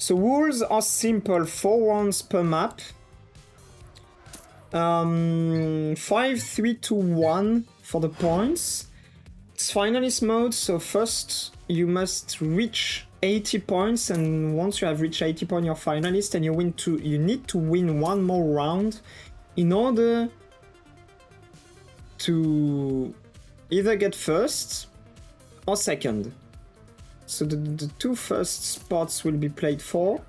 So rules are simple, 4 rounds per map. 5, 3, 2, 1 for the points. It's finalist mode, so first you must reach 80 points, and once you have reached 80 points, you're finalist, and you need to win one more round in order to either get first or second. So the two first spots will be played for.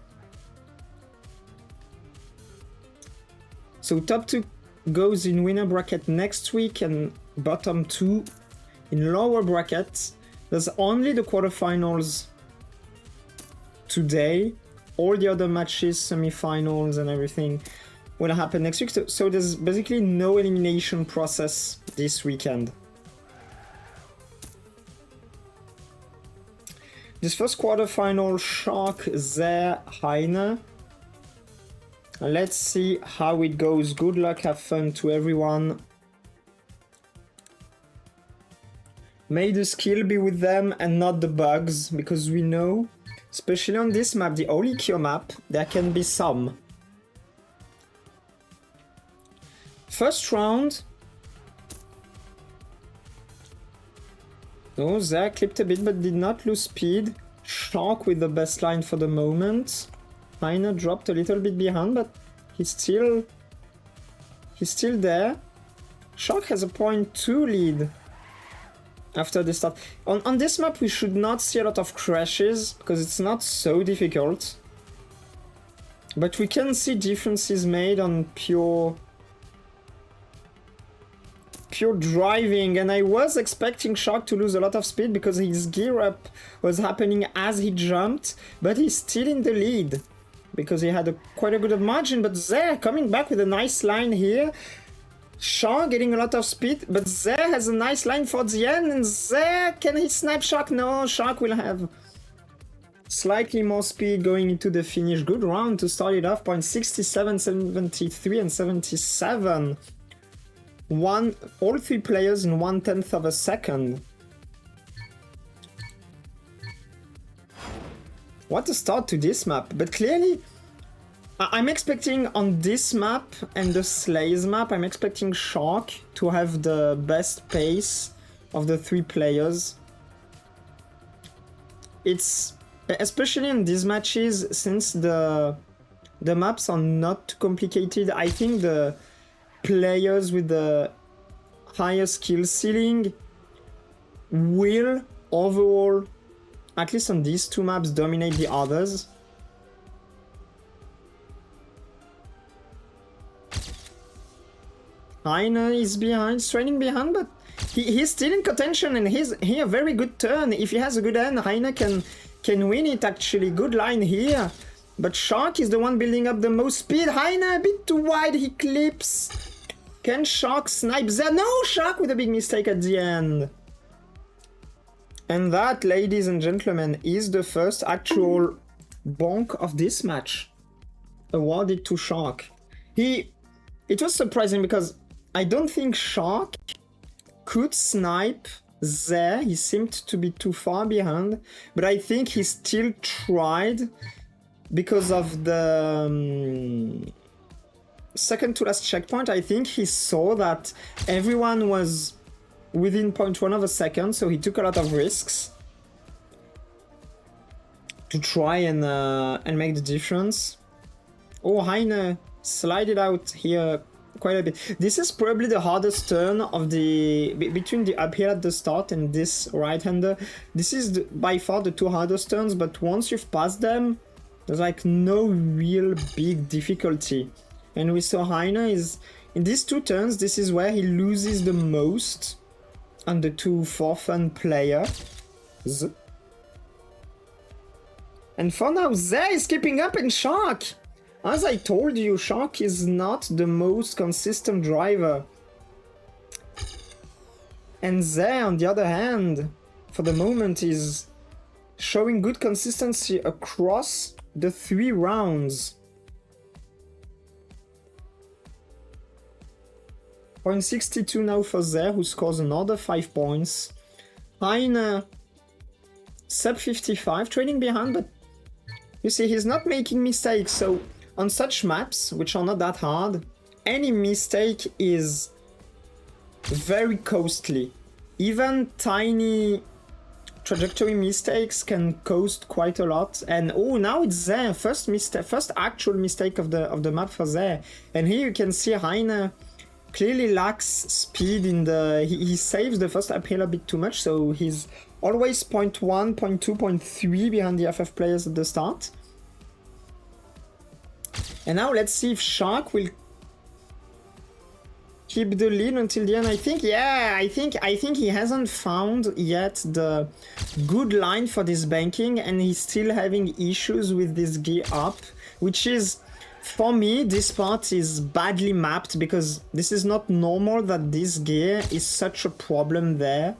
So top 2 goes in winner bracket next week, and bottom 2 in lower brackets. There's only the quarterfinals today. All the other matches, semifinals and everything will happen next week. So there's basically no elimination process this weekend. This first quarterfinal, Shark, Zare, Heine. Let's see how it goes. Good luck, have fun to everyone. May the skill be with them and not the bugs, because we know, especially on this map, the Olikyo map, there can be some. First round. Oh, Zare clipped a bit but did not lose speed. Shark with the best line for the moment. Heine dropped a little bit behind, but he's still there. Shark has a 0.2 lead after the start. On this map we should not see a lot of crashes because it's not so difficult. But we can see differences made on pure driving, and I was expecting Shark to lose a lot of speed because his gear up was happening as he jumped, but he's still in the lead because he had quite a good margin. But Zare coming back with a nice line here. Shark getting a lot of speed, but Zare has a nice line for the end, and Zare, can he snipe Shark? No, Shark will have slightly more speed going into the finish. Good round to start it off, 0.67, 73 and 77. All 3 players in 1/10 of a second. What a start to this map, but clearly I'm expecting on this map and the Slays map, I'm expecting Shark to have the best pace of the 3 players. It's especially in these matches, since the maps are not too complicated, I think the players with the higher skill ceiling will overall, at least on these 2 maps, dominate the others. Heine is behind, straining behind, but he's still in contention, and he's here, very good turn. If he has a good hand, Heine can win it actually. Good line here. But Shark is the one building up the most speed. Heine a bit too wide, he clips. Can Shark snipe there? No, Shark with a big mistake at the end. And that, ladies and gentlemen, is the first actual bonk of this match. Awarded to Shark. It was surprising because I don't think Shark could snipe there. He seemed to be too far behind. But I think he still tried because of the second to last checkpoint. I think he saw that everyone was within 0.1 of a second, so he took a lot of risks to try and make the difference. Oh, Heine slided out here quite a bit. This is probably the hardest turn of between the uphill at the start and this right-hander. This is by far the 2 hardest turns, but once you've passed them, there's like no real big difficulty. And we saw Heine is in these 2 turns, this is where he loses the most on the 2 for-fun players. And for now, Zare is keeping up in Shark. As I told you, Shark is not the most consistent driver. And Zare, on the other hand, for the moment is showing good consistency across the 3 rounds. 0.62 now for Zare, who scores another 5 points. Heine, sub 55, trailing behind, but You see, he's not making mistakes, so on such maps, which are not that hard, any mistake is very costly. Even tiny trajectory mistakes can cost quite a lot. And oh, now it's there. First actual mistake of the map for there. And here you can see Heine clearly lacks speed in the... He saves the first uphill a bit too much, so he's always 0.1, 0.2, 0.3 behind the FF players at the start. And now let's see if Shark will keep the lead until the end. I think, yeah, I think he hasn't found yet the good line for this banking, and he's still having issues with this gear up, which is, for me, this part is badly mapped, because this is not normal that this gear is such a problem there.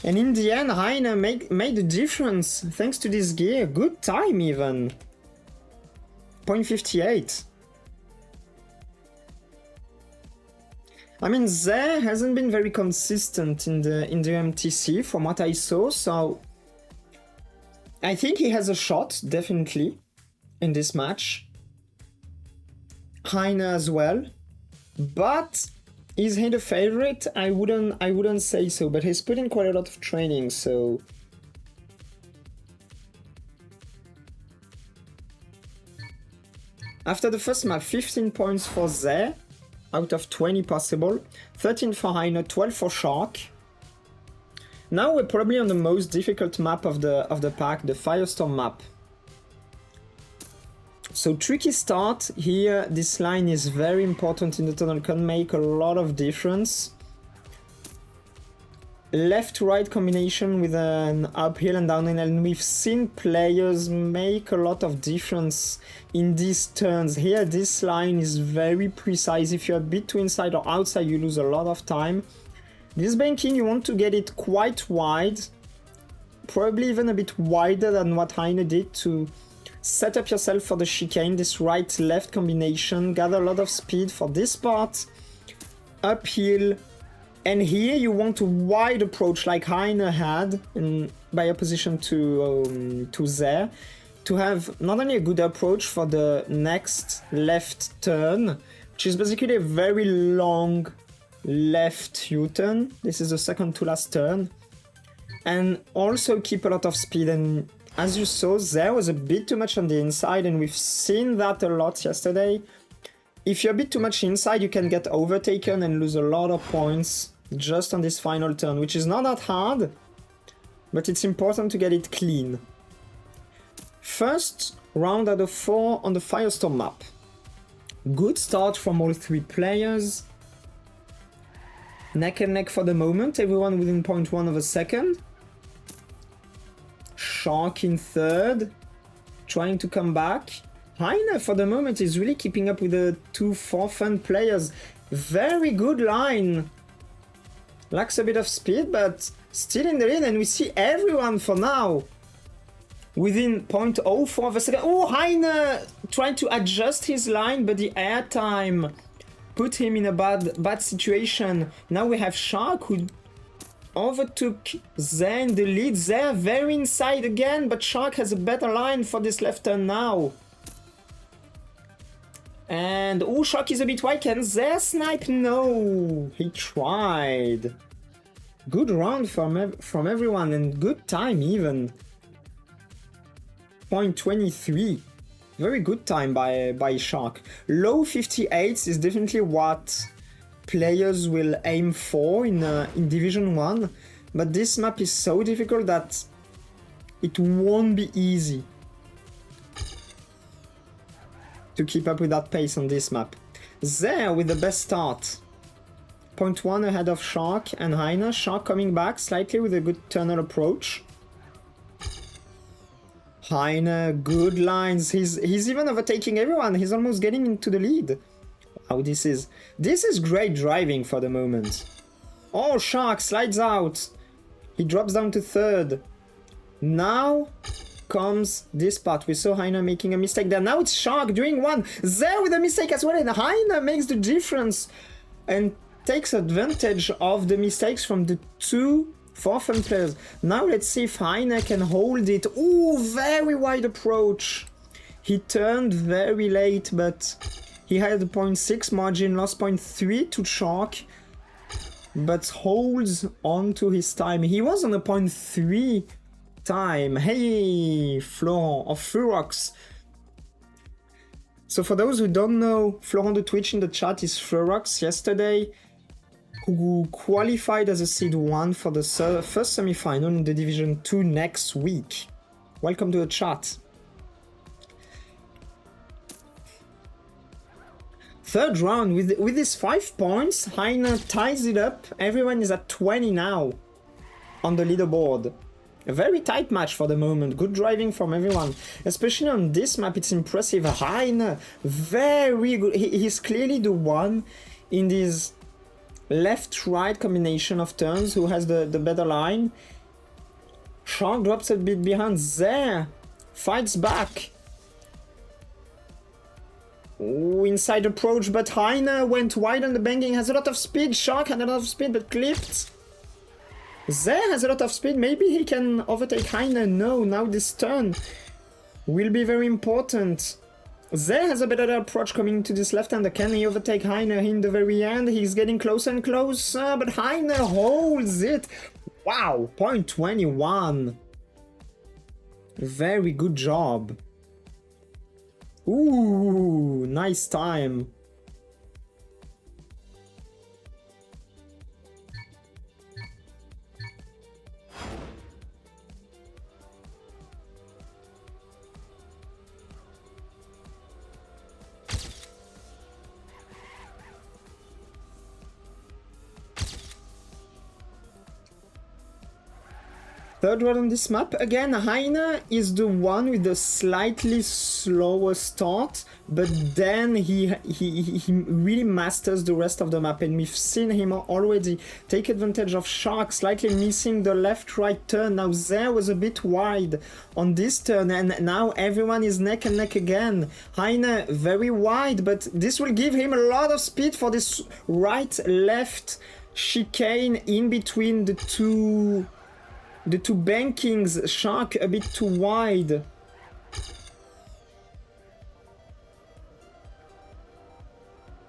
And in the end, Heine made a difference thanks to this gear. Good time even. 0.58. I mean, Zé hasn't been very consistent in the MTC from what I saw, so I think he has a shot, definitely, in this match. Heine as well. But is he the favorite? I wouldn't say so, but he's put in quite a lot of training, so... After the first map, 15 points for Zé, out of 20 possible, 13 for Heine, 12 for Shark. Now we're probably on the most difficult map of the pack, the Firestorm map. So tricky start here. This line is very important in the tunnel, can make a lot of difference. Left-right combination with an uphill and downhill, and we've seen players make a lot of difference in these turns. Here this line is very precise. If you're a bit too inside or outside, you lose a lot of time. This banking, you want to get it quite wide, probably even a bit wider than what Heine did, to set up yourself for the chicane, this right-left combination, gather a lot of speed for this part, uphill, and here you want a wide approach like Heine had, by opposition to Zé, to have not only a good approach for the next left turn, which is basically a very long left U-turn, this is the second to last turn, and also keep a lot of speed. And as you saw, Zé was a bit too much on the inside, and we've seen that a lot yesterday. If you're a bit too much inside, you can get overtaken and lose a lot of points just on this final turn, which is not that hard, but it's important to get it clean. First round out of 4 on the Firestorm map. Good start from all 3 players. Neck and neck for the moment, everyone within 0.1 of a second. Shark in third, trying to come back. Heine for the moment is really keeping up with the 2 forefront players. Very good line. Lacks a bit of speed, but still in the lead, and we see everyone for now within 0.04 of a second. Oh, Heine trying to adjust his line, but the airtime put him in a bad situation. Now we have Shark, who overtook Zé in the lead. Zé very inside again, but Shark has a better line for this left turn now. And oh, Shark is a bit wide. Can Zé snipe? No, he tried. Good round from everyone, and good time even. 0.23. Very good time by Shark. Low 58s is definitely what players will aim for in Division 1, but this map is so difficult that it won't be easy to keep up with that pace on this map. Zé with the best start. 0.1 ahead of Shark and Heine. Shark coming back slightly with a good tunnel approach. Heine, good lines. He's even overtaking everyone. He's almost getting into the lead. Wow, this is great driving for the moment. Oh, Shark slides out. He drops down to third. Now comes this part. We saw Heine making a mistake there. Now it's Shark doing one. Zé with a mistake as well, and Heine makes the difference and takes advantage of the mistakes from the 2 4 fun players. Now let's see if Heine can hold it. Ooh, very wide approach. He turned very late, but he had a 0.6 margin, lost 0.3 to Shark, but holds on to his time. He was on a 0.3 time. Hey, Florent of Furox. So for those who don't know, Florent the Twitch in the chat is Furox yesterday, who qualified as a seed 1 for the first semi-final in the Division 2 next week. Welcome to the chat. Third round, with these 5 points, Heine ties it up. Everyone is at 20 now on the leaderboard. A very tight match for the moment. Good driving from everyone. Especially on this map, it's impressive. Heine, very good. He's clearly the one in this left-right combination of turns who has the better line. Shark drops a bit behind there. Fights back. Ooh, inside approach, but Heine went wide on the banking, has a lot of speed. Shark had a lot of speed, but clipped. Zeh has a lot of speed, maybe he can overtake Heine. No, now this turn will be very important. Zeh has a better approach coming to this left-hander. Can he overtake Heine in the very end? He's getting closer and closer, but Heine holds it. Wow, 0.21. Very good job. Ooh, nice time. Third one on this map. Again, Heine is the one with the slightly slower start, but then he really masters the rest of the map, and we've seen him already take advantage of Shark, slightly missing the left-right turn. Now there was a bit wide on this turn, and now everyone is neck and neck again. Heine very wide, but this will give him a lot of speed for this right-left chicane in between the two bankings. Shark a bit too wide.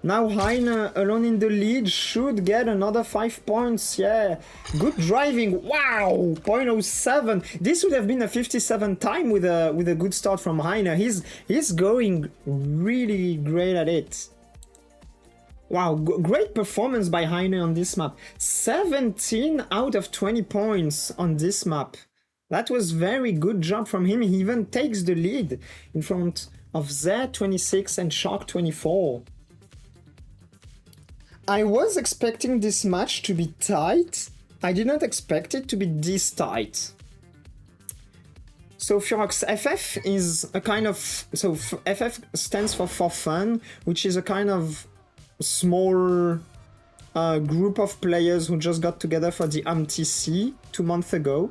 Now Heine alone in the lead should get another 5 points. Yeah, good driving. Wow, 0.07. This would have been a 57 time with a good start from Heine. He's going really great at it. Wow, great performance by Heine on this map. 17 out of 20 points on this map. That was very good job from him. He even takes the lead in front of Zeh 26 and Shark 24. I was expecting this match to be tight. I did not expect it to be this tight. So Furox FF is a kind of... So FF stands for fun, which is a kind of small group of players who just got together for the MTC 2 months ago.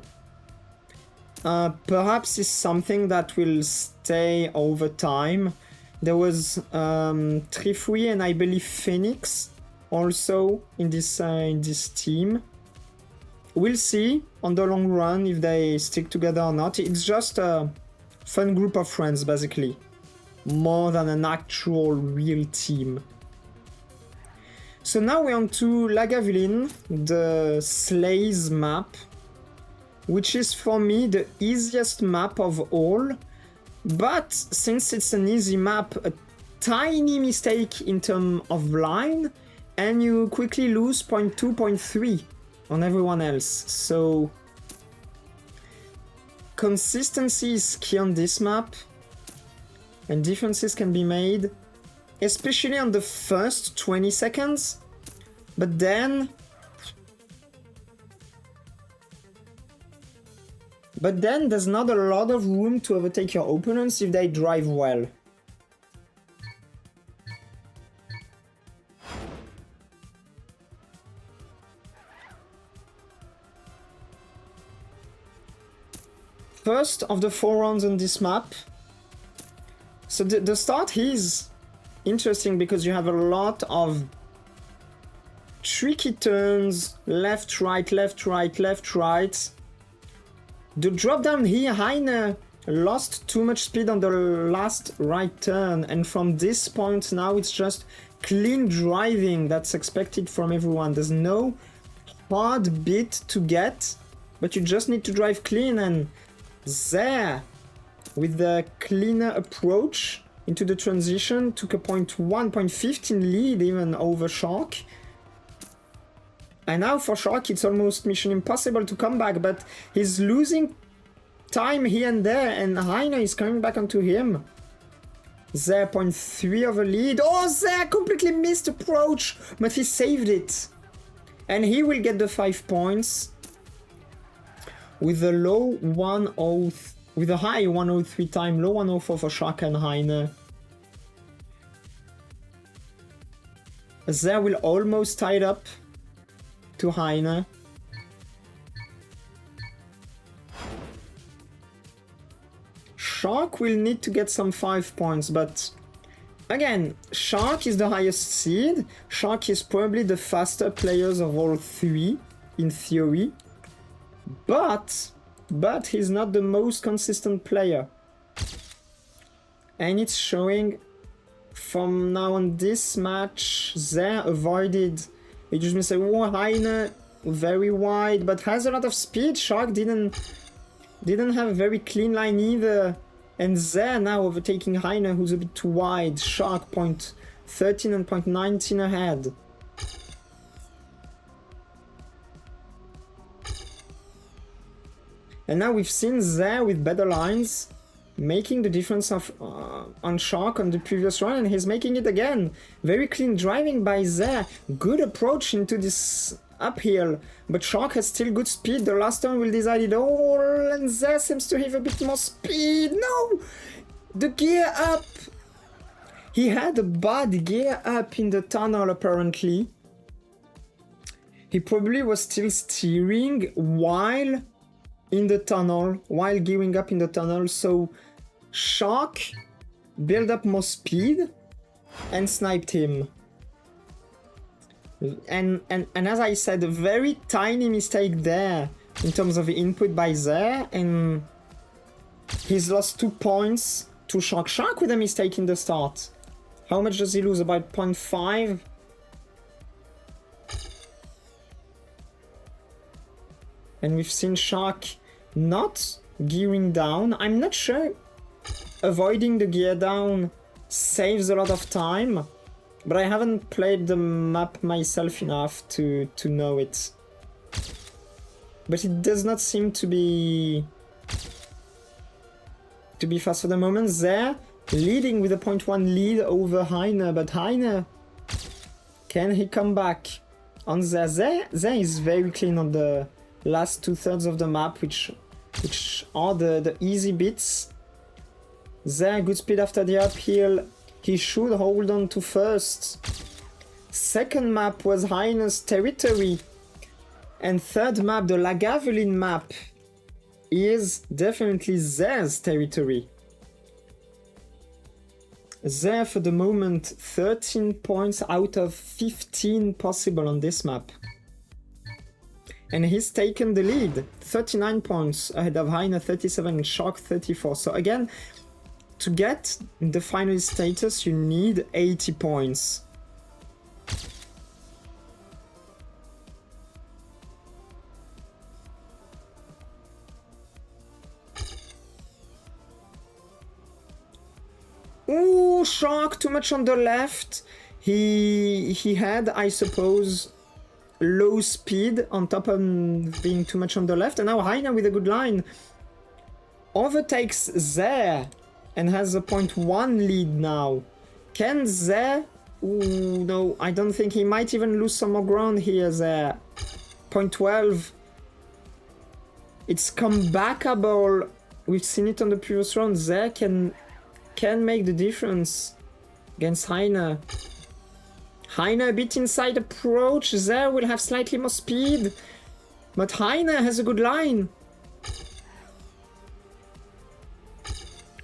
Perhaps it's something that will stay over time. There was Trifui and I believe Phoenix also in this team. We'll see on the long run if they stick together or not. It's just a fun group of friends basically, more than an actual real team. So now we're on to Lagavulin, the Slays map, which is for me the easiest map of all. But since it's an easy map, a tiny mistake in terms of line, and you quickly lose 0.2, 0.3 on everyone else. So consistency is key on this map, and differences can be made, especially on the first 20 seconds, but then there's not a lot of room to overtake your opponents if they drive well. First of the 4 rounds on this map. So the start is interesting because you have a lot of tricky turns, left, right, left, right, left, right. The drop down here, Heine lost too much speed on the last right turn, and from this point now it's just clean driving that's expected from everyone. There's no hard bit to get, but you just need to drive clean, and there, with the cleaner approach into the transition, took a 0.1, lead even over Shark. And now for Shark it's almost mission impossible to come back, but he's losing time here and there, and Heine is coming back onto him. There, 0.3 of a lead. Oh, there, completely missed approach, but he saved it. And he will get the 5 points with a low 1.0, with a high 103 time, low 104 for Shark and Heine. There will almost tie it up to Heine. Shark will need to get some 5 points, but again, Shark is the highest seed. Shark is probably the faster players of all three, in theory. But he's not the most consistent player. And it's showing from now on this match, they avoided. You just may say, oh, Heine, very wide, but has a lot of speed. Shark didn't have a very clean line either. And they're now overtaking Heine, who's a bit too wide. Shark 0.13 and 0.19 ahead. And now we've seen Zare with better lines, making the difference of on Shark on the previous run, and he's making it again. Very clean driving by Zare. Good approach into this uphill, but Shark has still good speed. The last turn will decide it all, and Zare seems to have a bit more speed. No! The gear up! He had a bad gear up in the tunnel, apparently. He probably was still steering while in the tunnel, while gearing up in the tunnel, so Shark built up more speed and sniped him. And as I said, a very tiny mistake there in terms of input by Zare, and he's lost 2 points to Shark. Shark with a mistake in the start. How much does he lose? About 0.5? And we've seen Shark not gearing down. I'm not sure avoiding the gear down saves a lot of time, but I haven't played the map myself enough to know it. But it does not seem to be fast for the moment. There, leading with a 0.1 lead over Heine, but Heine, can he come back on Zare? Zare is very clean on the last 2/3 of the map, which are the easy bits. Zare, good speed after the uphill. He should hold on to first. Second map was Heine's territory. And third map, the Lagavulin map, is definitely Zare's territory. Zare, for the moment, 13 points out of 15 possible on this map. And he's taken the lead, 39 points ahead of Heine, 37, and Shark 34. So again, to get the final status, you need 80 points. Ooh, Shark too much on the left. He had, I suppose, low speed on top of being too much on the left. And now Heine with a good line overtakes Zare and has a 0.1 lead now. Can Zare? Ooh, no, I don't think. He might even lose some more ground here, Zare. 0.12. It's comebackable. We've seen it on the previous round. Zare can make the difference against Heine. Heine a bit inside approach. Zare will have slightly more speed, but Heine has a good line.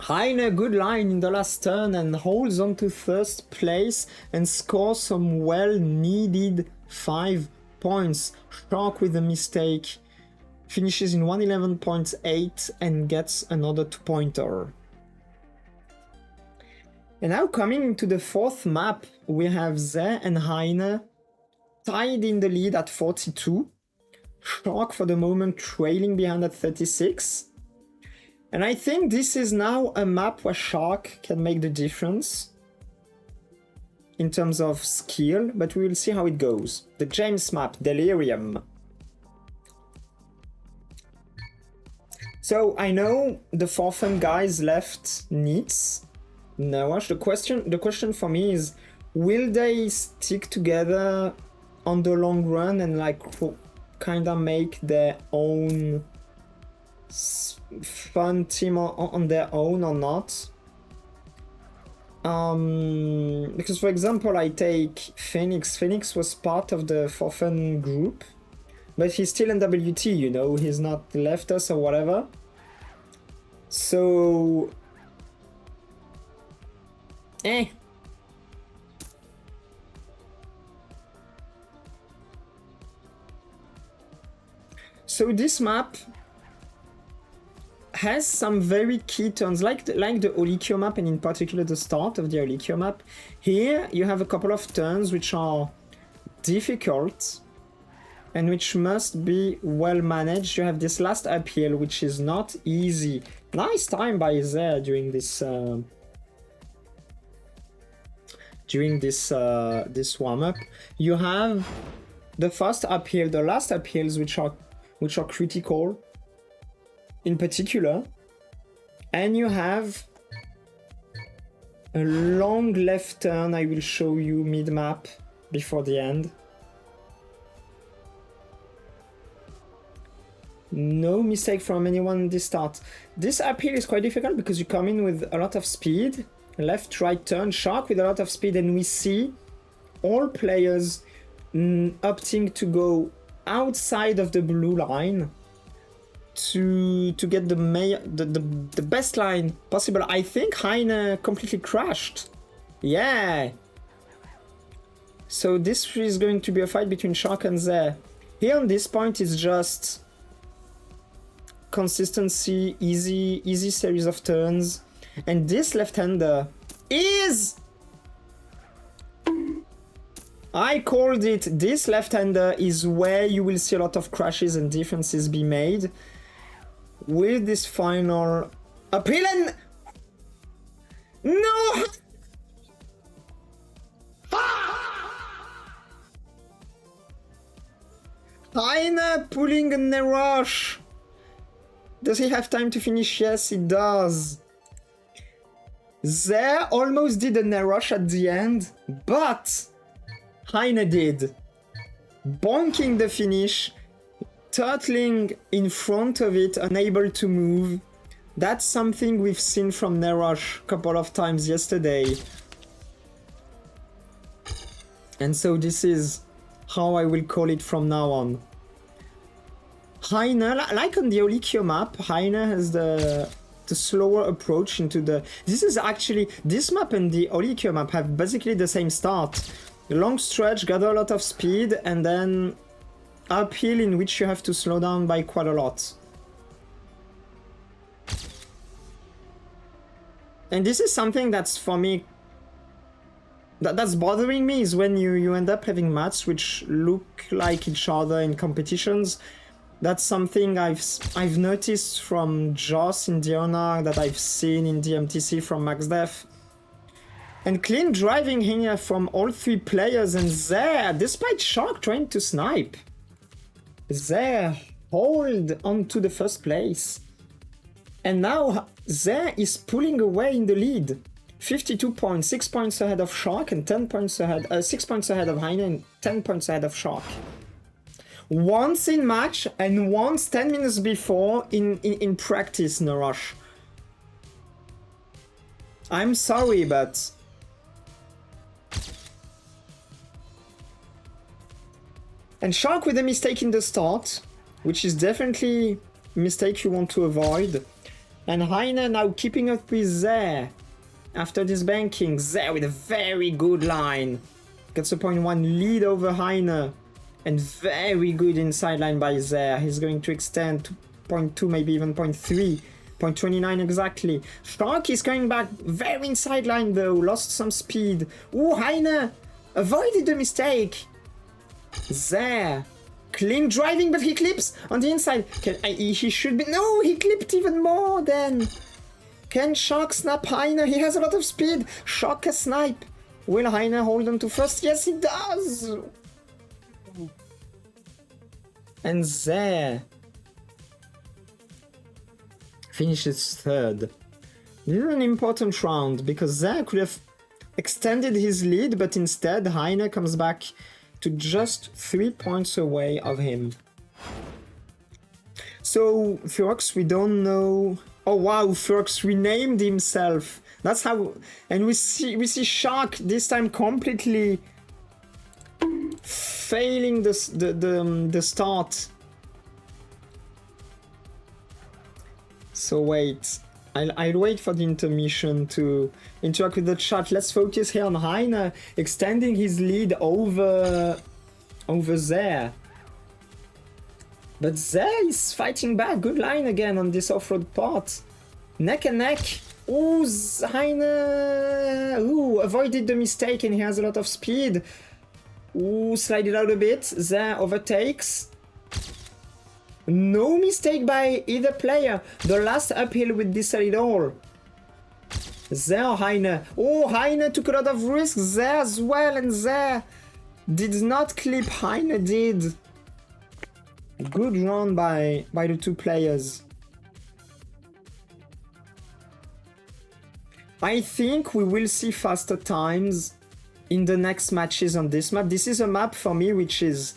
Heine, good line in the last turn and holds on to first place and scores some well-needed 5 points. Shark with a mistake finishes in 111.8 and gets another 2-pointer. And now coming to the fourth map, we have Ze and Heine tied in the lead at 42. Shark for the moment trailing behind at 36. And I think this is now a map where Shark can make the difference in terms of skill, but we will see how it goes. The James map, Delirium. So I know the Forfen guys left Neats. Nawash. The question for me is, will they stick together on the long run and like kind of make their own fun team on their own or not? Because for example, I take Phoenix. Phoenix was part of the Forfen group, but he's still in WT, you know, he's not left us or whatever. So So this map has some very key turns, like the Olikyo map, and in particular the start of the Olikyo map. Here you have a couple of turns which are difficult and which must be well managed. You have this last uphill, which is not easy. Nice time by Zé during this this warm-up. You have the first uphill, the last uphills, which are critical in particular, and you have a long left turn I will show you mid-map before the end. No mistake from anyone in this start. This uphill is quite difficult because you come in with a lot of speed, left right turn, Shark with a lot of speed, and we see all players opting to go outside of the blue line to get the best line possible. I think Heine completely crashed. Yeah. So this is going to be a fight between Shark and Zé. Here on this point it's just consistency, easy series of turns. And this left-hander is... I called it. This left-hander is where you will see a lot of crashes and differences be made. With this final uphill and... No! Heine pulling a Nerush. Does he have time to finish? Yes, he does. Zé almost did a Nerush at the end, but Heine did. Bonking the finish, turtling in front of it, unable to move. That's something we've seen from Nerush a couple of times yesterday. And so this is how I will call it from now on. Heine, like on the Olikyo map, Heine has the slower approach into the... This is actually... This map and the Olikyo map have basically the same start. Long stretch, gather a lot of speed, and then uphill in which you have to slow down by quite a lot. And this is something that's, for me, that's bothering me, is when you end up having maps which look like each other in competitions. That's something I've noticed from Joss in Diona, that I've seen in DMTC from MaxDef. And clean driving here from all three players, and Zé, despite Shark trying to snipe, Zé hold on to the first place. And now Zé is pulling away in the lead. 52 points, 6 points ahead of Shark and 10 points ahead, 6 points ahead of Heine and 10 points ahead of Shark. Once in match and once 10 minutes before in practice, Nerush. I'm sorry, but... And Shark with a mistake in the start, which is definitely a mistake you want to avoid. And Heine now keeping up with Zé. After this banking, Zé with a very good line. Gets a 0.1 lead over Heine. And very good inside line by there. He's going to extend to 0.2, maybe even 0.3. 0.29 exactly. Shark is coming back very inside line though. Lost some speed. Ooh, Heine avoided the mistake. There. Clean driving, but he clips on the inside. He should be... No, he clipped even more then. Can Shark snap Heine? He has a lot of speed. Shark can snipe. Will Heine hold on to first? Yes, he does. And there. Finishes third. This is an important round because there could have extended his lead, but instead Heine comes back to just 3 points away of him. So Ferox, we don't know. Oh wow, Ferox renamed himself. That's how. And we see Shark this time completely failing the start. So wait, I'll wait for the intermission to interact with the chat. Let's focus here on Heine extending his lead over there. But there is fighting back. Good line again on this off-road part. Neck and neck. Ooh, Heine. Ooh, avoided the mistake and he has a lot of speed. Ooh, slide it out a bit. There overtakes. No mistake by either player. The last uphill would decide it all. There, Heine. Oh, Heine took a lot of risks there as well, and there did not clip. Heine did. Good run by the two players. I think we will see faster times in the next matches on this map. This is a map for me which is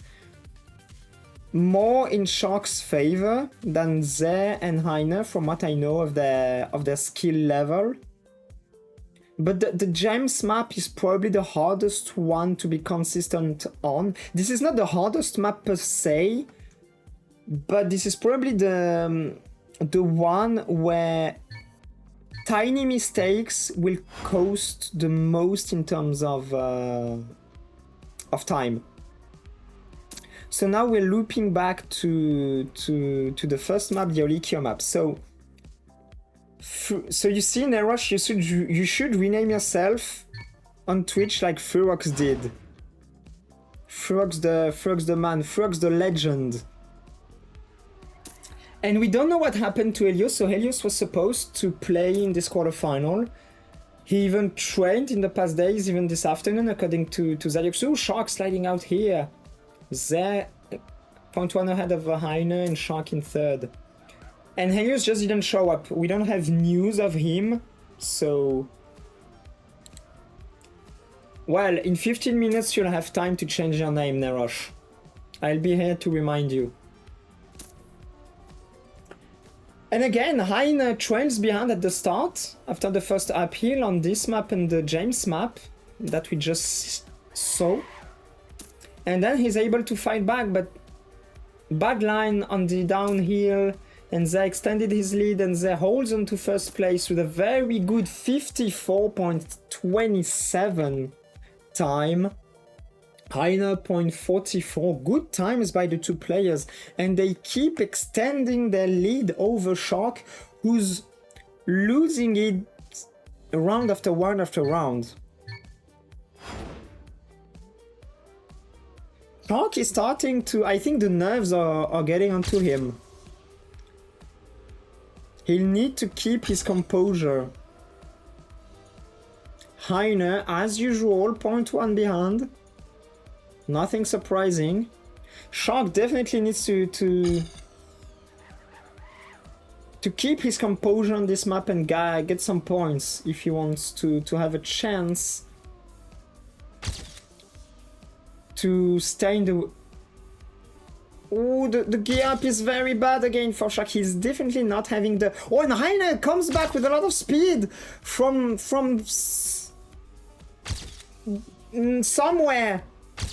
more in Shark's favor than Zé and Heine, from what I know of their skill level. But the James map is probably the hardest one to be consistent on. This is not the hardest map per se, but this is probably the one where tiny mistakes will cost the most in terms of time. So now we're looping back to the first map, the Olikio map. So you see, Nerosh, you should rename yourself on Twitch like Ferox did. Ferox the man, Ferox the legend. And we don't know what happened to Helios. So Helios was supposed to play in this quarterfinal. He even trained in the past days, even this afternoon, according to Zaliok. So Shark sliding out here. There, 0.1 ahead of Heine and Shark in third. And Helios just didn't show up. We don't have news of him, so... Well, in 15 minutes you'll have time to change your name, Nerosh. I'll be here to remind you. And again, Heine trails behind at the start, after the first uphill on this map and the James map that we just saw. And then he's able to fight back, but bad line on the downhill, and they extended his lead, and they holds on to first place with a very good 54.27 time. Heine 0.44, good times by the two players, and they keep extending their lead over Shark, who's losing it round after round after round. Shark is starting to... I think the nerves are getting onto him. He'll need to keep his composure. Heine, as usual, 0.1 behind. Nothing surprising. Shark definitely needs to keep his composure on this map and get some points if he wants to have a chance to stay in the... Oh, the gear up is very bad again for Shark. He's definitely not having the... Oh, and Heine comes back with a lot of speed from somewhere.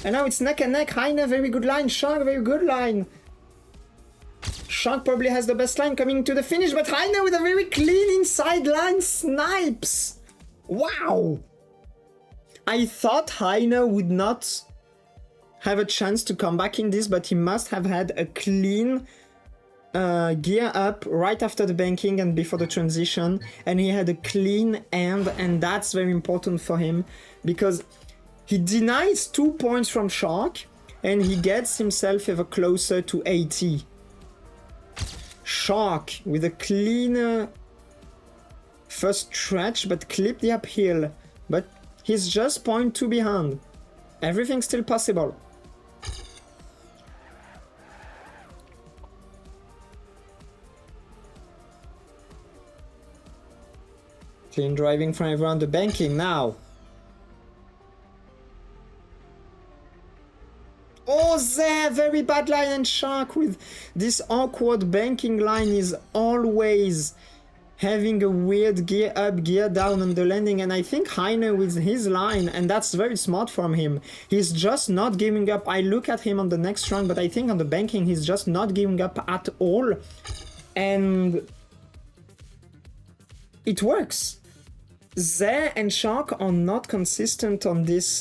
And now it's neck and neck. Heine, very good line. Shark, very good line. Shark probably has the best line coming to the finish, but Heine with a very clean inside line snipes. Wow. I thought Heine would not have a chance to come back in this, but he must have had a clean gear up right after the banking and before the transition, and he had a clean end, and that's very important for him because he denies 2 points from Shark and he gets himself ever closer to 80. Shark with a cleaner first stretch but clip the uphill, but he's just 0.2 behind. Everything's still possible. Clean driving from everyone, the banking now. Oh, there, very bad line, and Shark with this awkward banking line is always having a weird gear up, gear down on the landing, and I think Heine with his line, and that's very smart from him. He's just not giving up. I look at him on the next run, but I think on the banking he's just not giving up at all, and it works. Zé and Shark are not consistent on this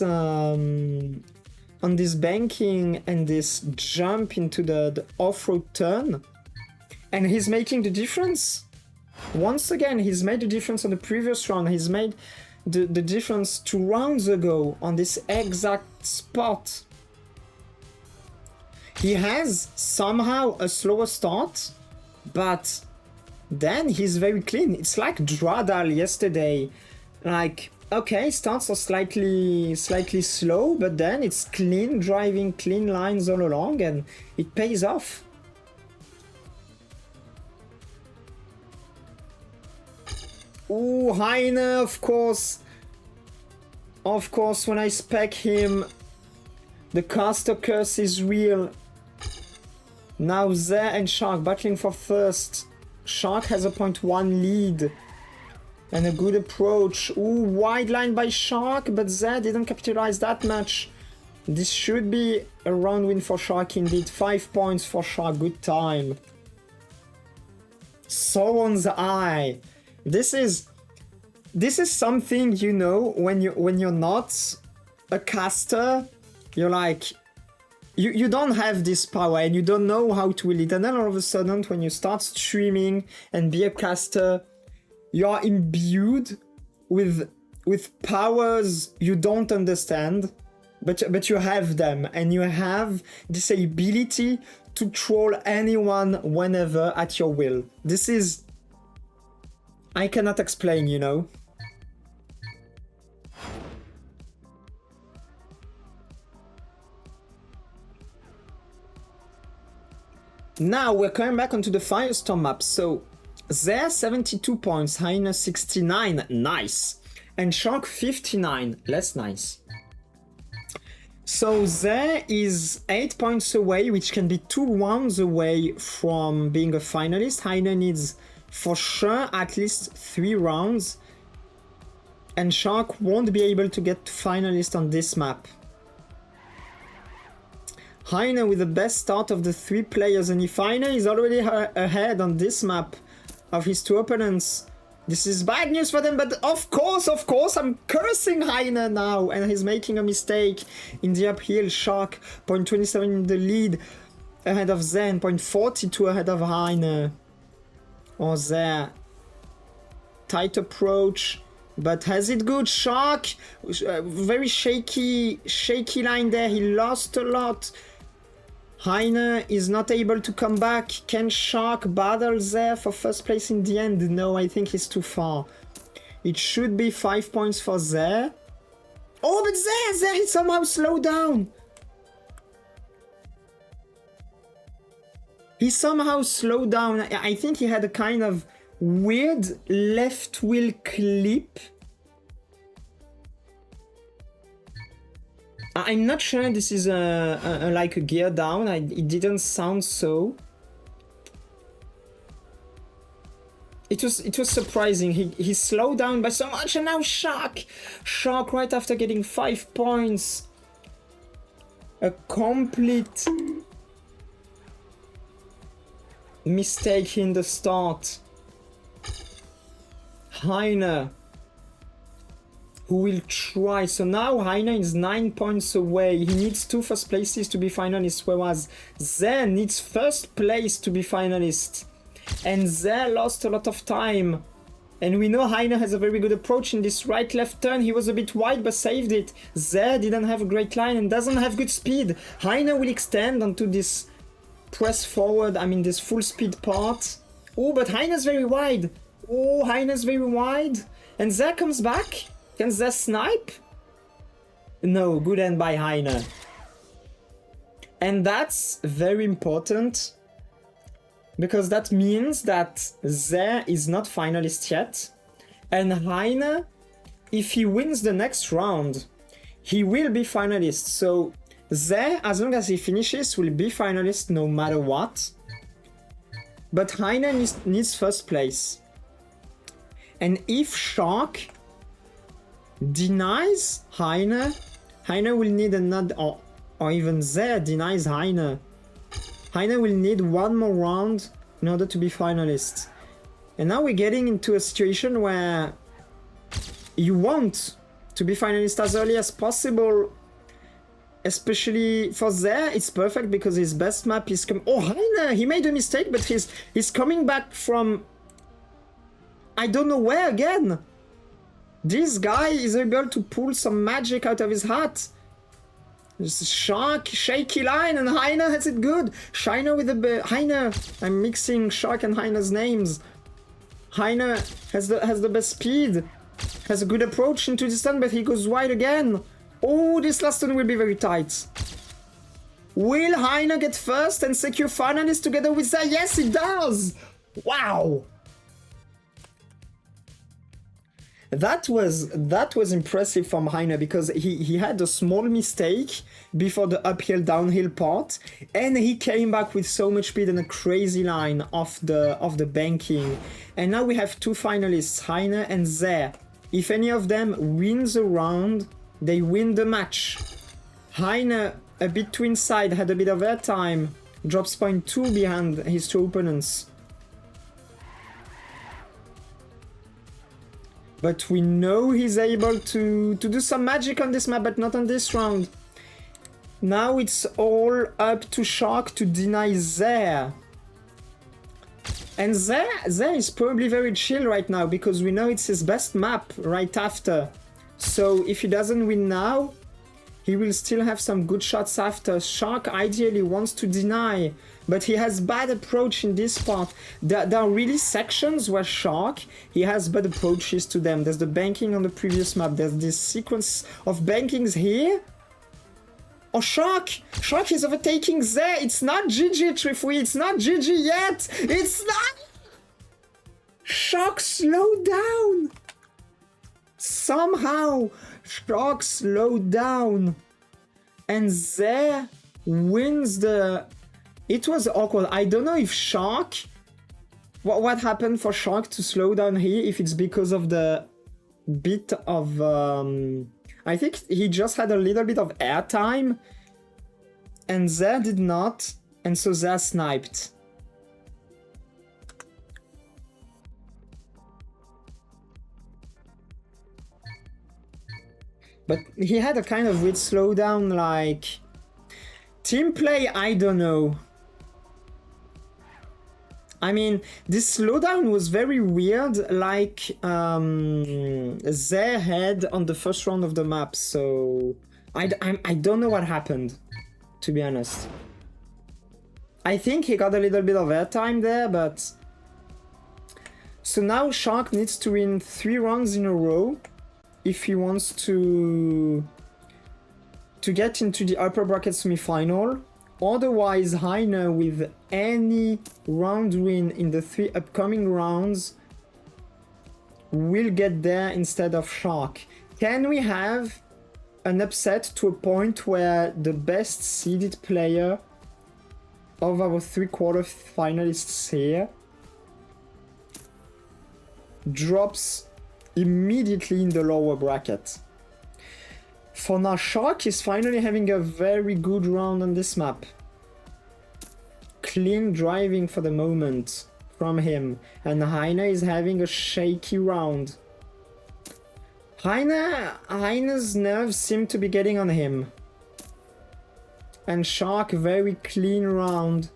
banking and this jump into the off-road turn, and he's making the difference. Once again, he's made the difference on the previous round. He's made the difference 2 rounds ago on this exact spot. He has somehow a slower start, but then he's very clean. It's like Dradal yesterday. Like, okay, starts are slightly slow, but then it's clean driving, clean lines all along, and it pays off. Ooh, Heine, of course. Of course, when I spec him, the caster curse is real. Now Zé and Shark battling for first. Shark has a 0.1 lead. And a good approach. Ooh, wide line by Shark, but Zé didn't capitalize that much. This should be a round win for Shark indeed. 5 points for Shark, good time. Sauron's Eye. This is something, you know, when you're not a caster, you're like, you don't have this power and you don't know how to wield it, and then all of a sudden when you start streaming and be a caster, you are imbued with powers you don't understand, but you have them, and you have this ability to troll anyone whenever at your will. This is, I cannot explain, you know. Now we're coming back onto the Firestorm map. So Zé 72 points, Heine 69, nice. And Shark 59, less nice. So Zé is 8 points away, which can be 2 rounds away from being a finalist. Heine needs for sure at least 3 rounds. And Shark won't be able to get finalist on this map. Heine with the best start of the 3 players, and if Heine is already ahead on this map of his 2 opponents, this is bad news for them, but of course, I'm cursing Heine now, and he's making a mistake in the uphill. Shark, 0.27 in the lead, ahead of Zen, 0.42 ahead of Heine. Or Zé. Tight approach, but has it good. Shark, very shaky line there, he lost a lot. Heine is not able to come back. Can Shark battle Zé for first place in the end? No, I think he's too far. It should be 5 points for Zé. Oh, but Zé he somehow slowed down. He somehow slowed down. I think he had a kind of weird left wheel clip. I'm not sure this is like a gear down. It didn't sound so. It was surprising. He slowed down by so much, and now Shark right after getting 5 points. A complete mistake in the start. Heine who will try. So now Heine is 9 points away. He needs 2 first places to be finalists, whereas Ze needs first place to be finalist. And Ze lost a lot of time. And we know Heine has a very good approach in this right-left turn. He was a bit wide but saved it. Ze didn't have a great line and doesn't have good speed. Heine will extend onto this press forward, I mean this full speed part. Oh, but Heine's very wide. Oh, Heine's very wide. And Ze comes back. Can Ze snipe? No, good end by Heine. And that's very important, because that means that Ze is not finalist yet. And Heine, if he wins the next round, he will be finalist. So Ze, as long as he finishes, will be finalist no matter what. But Heine needs first place. And if Shark denies Heine, Heine will need another, or even Ze denies Heine. Heine will need one more round in order to be finalist. And now we're getting into a situation where you want to be finalist as early as possible. Especially for Ze, it's perfect because his best map is coming. Oh, Heine, he made a mistake, but he's coming back from I don't know where again. This guy is able to pull some magic out of his hat. Shark, shaky line, and Heine has it good. Heine with the Heine. I'm mixing Shark and Heine's names. Heine has the best speed, has a good approach into this turn, but he goes wide again. Oh, this last turn will be very tight. Will Heine get first and secure finalist together with Ze? Yes, it does. Wow. That was impressive from Heine, because he had a small mistake before the uphill downhill part, and he came back with so much speed and a crazy line off the banking. And now we have 2 finalists, Heine and Ze. If any of them wins a round, they win the match. Heine, a bit too inside, had a bit of airtime, drops 0.2 behind his 2 opponents. But we know he's able to do some magic on this map, but not on this round. Now it's all up to Shark to deny Ze. And Ze is probably very chill right now, because we know it's his best map right after. So if he doesn't win now, he will still have some good shots after. Shark ideally wants to deny, but he has bad approach in this part. There are really sections where Shark, he has bad approaches to them. There's the banking on the previous map. There's this sequence of bankings here. Oh, Shark is overtaking Ze. It's not GG, Trifui. It's not GG yet. It's not. Shark, slow down. Somehow, Shark slowed down. And Ze wins the... It was awkward. I don't know if Shark... What happened for Shark to slow down here? If it's because of the bit of... I think he just had a little bit of airtime. And Ze did not. And so Ze sniped. But he had a kind of weird slowdown, like... Team play, I don't know. I mean, this slowdown was very weird, like Ze had on the first round of the map, so... I don't know what happened, to be honest. I think he got a little bit of airtime there, but... So now Shark needs to win 3 rounds in a row if he wants to get into the upper bracket semi-final. Otherwise, Heine, with any round win in the 3 upcoming rounds, will get there instead of Shark. Can we have an upset to a point where the best seeded player of our 3/4 finalists here drops immediately in the lower bracket? For now, Shark is finally having a very good round on this map. Clean driving for the moment from him, and Heine is having a shaky round. Heine's nerves seem to be getting on him. And Shark very clean round.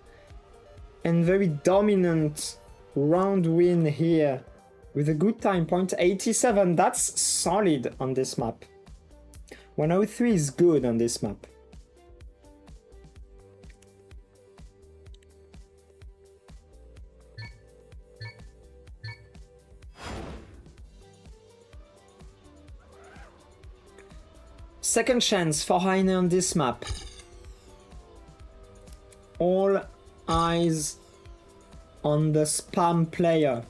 And very dominant round win here. With a good time point, 87. That's solid on this map. 103 is good on this map. Second chance for Heine on this map. All eyes on the spam player.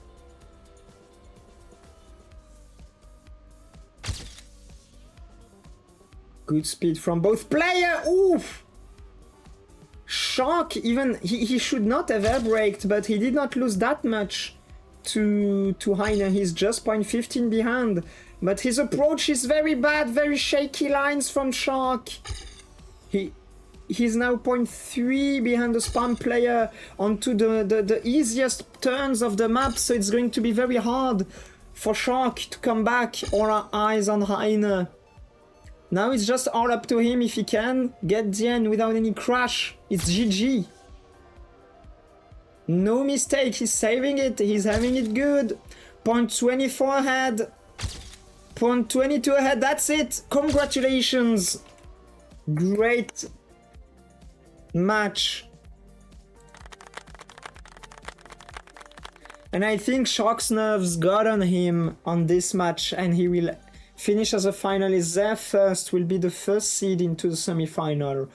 Good speed from both player. Oof! Shark, even he should not have air braked, but he did not lose that much to Heine. He's just 0.15 behind. But his approach is very bad, very shaky lines from Shark. He's now 0.3 behind the spam player onto the easiest turns of the map, so it's going to be very hard for Shark to come back. All our eyes on Heine. Now it's just all up to him if he can get the end without any crash. It's GG. No mistake, he's saving it, he's having it good. 0.24 ahead. 0.22 ahead, that's it. Congratulations. Great match. And I think Shark's nerves got on him on this match, and he will finish as a finalist there first, will be the first seed into the semi-final.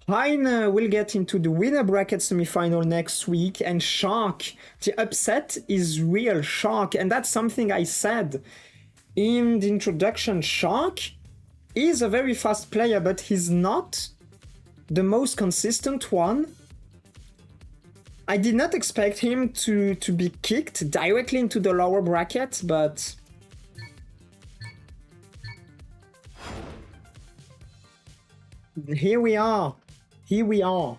Heine will get into the winner bracket semi-final next week, and Shark, the upset is real. Shark, and that's something I said in the introduction. Shark is a very fast player, but he's not the most consistent one. I did not expect him to be kicked directly into the lower bracket, but here we are. Here we are.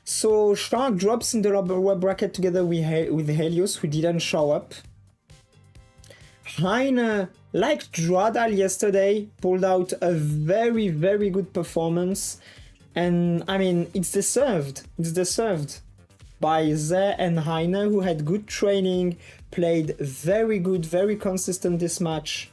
So Shark drops in the lower bracket together with Helios, who didn't show up. Heine, like Dradal yesterday, pulled out a very, very good performance. And I mean, it's deserved. It's deserved by Ze and Heine, who had good training, played very good, very consistent this match.